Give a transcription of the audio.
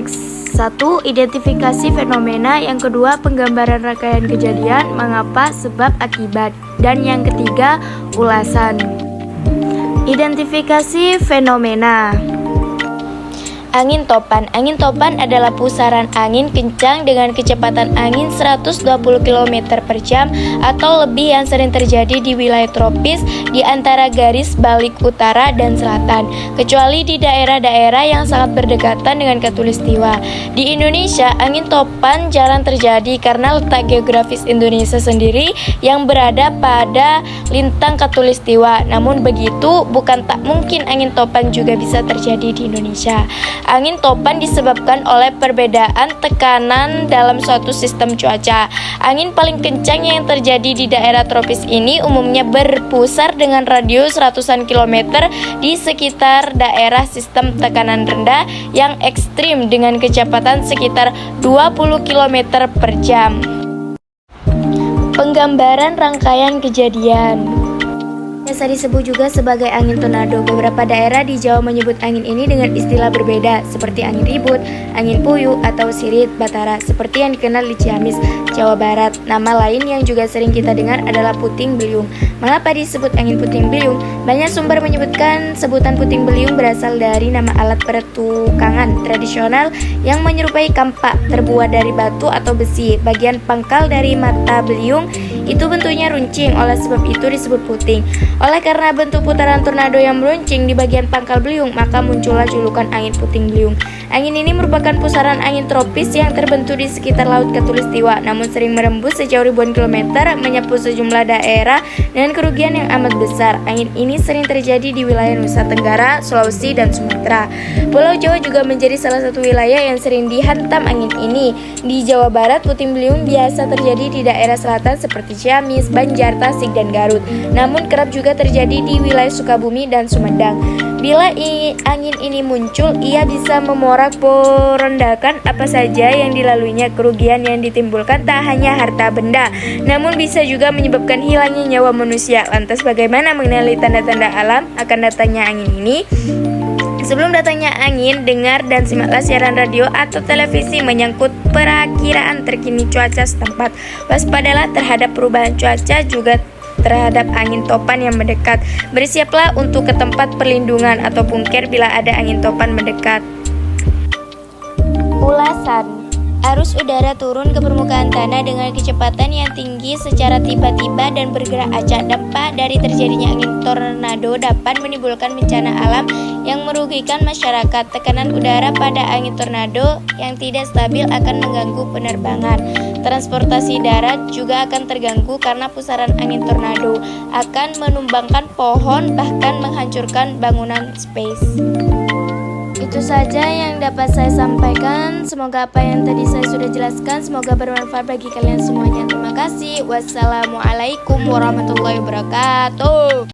konteks. 1. Identifikasi fenomena. Yang kedua, penggambaran rangkaian kejadian, mengapa, sebab, akibat. Dan yang ketiga, ulasan. Identifikasi fenomena. Angin topan. Angin topan adalah pusaran angin kencang dengan kecepatan angin 120 km per jam atau lebih yang sering terjadi di wilayah tropis di antara garis balik utara dan selatan, kecuali di daerah-daerah yang sangat berdekatan dengan khatulistiwa. Di Indonesia, angin topan jarang terjadi karena letak geografis Indonesia sendiri yang berada pada lintang khatulistiwa. Namun begitu, bukan tak mungkin angin topan juga bisa terjadi di Indonesia. Angin topan disebabkan oleh perbedaan tekanan dalam suatu sistem cuaca. Angin paling kencang yang terjadi di daerah tropis ini umumnya berpusar dengan radius ratusan kilometer di sekitar daerah sistem tekanan rendah yang ekstrim dengan kecepatan sekitar 20 km per jam. Penggambaran rangkaian kejadian. Biasa disebut juga sebagai angin tornado. Beberapa daerah di Jawa menyebut angin ini dengan istilah berbeda, seperti angin ribut, angin puyuh, atau sirit batara, seperti yang dikenal di Ciamis, Jawa Barat. Nama lain yang juga sering kita dengar adalah puting beliung. Mengapa disebut angin puting beliung? Banyak sumber menyebutkan sebutan puting beliung berasal dari nama alat pertukangan tradisional yang menyerupai kampak terbuat dari batu atau besi. Bagian pangkal dari mata beliung itu bentuknya runcing, oleh sebab itu disebut puting. Oleh karena bentuk putaran tornado yang meruncing di bagian pangkal beliung, maka muncullah julukan angin puting beliung. Angin ini merupakan pusaran angin tropis yang terbentuk di sekitar laut khatulistiwa, namun sering merembus sejauh ribuan kilometer, menyapu sejumlah daerah dengan kerugian yang amat besar. Angin ini sering terjadi di wilayah Nusa Tenggara, Sulawesi, dan Sumatera. Pulau Jawa juga menjadi salah satu wilayah yang sering dihantam angin ini. Di Jawa Barat, puting beliung biasa terjadi di daerah selatan seperti Ciamis, Banjar, Tasik, dan Garut. Namun kerap juga terjadi di wilayah Sukabumi dan Sumedang. Bila angin ini muncul, ia bisa memorak-porandakan apa saja yang dilaluinya. Kerugian yang ditimbulkan tak hanya harta benda, namun bisa juga menyebabkan hilangnya nyawa manusia. Lantas bagaimana mengenali tanda-tanda alam akan datangnya angin ini? Sebelum datangnya angin, dengar dan simaklah siaran radio atau televisi menyangkut perakiraan terkini cuaca setempat. Waspadalah terhadap perubahan cuaca, juga terhadap angin topan yang mendekat. Bersiaplah untuk ke tempat perlindungan atau bunker bila ada angin topan mendekat. Ulasan. Arus udara turun ke permukaan tanah dengan kecepatan yang tinggi secara tiba-tiba dan bergerak acak. Dampak dari terjadinya angin tornado dapat menimbulkan bencana alam yang merugikan masyarakat. Tekanan udara pada angin tornado yang tidak stabil akan mengganggu penerbangan. Transportasi darat juga akan terganggu karena pusaran angin tornado akan menumbangkan pohon, bahkan menghancurkan bangunan space. Itu saja yang dapat saya sampaikan. Semoga apa yang tadi saya sudah jelaskan semoga bermanfaat bagi kalian semuanya. Terima kasih. Wassalamualaikum warahmatullahi wabarakatuh.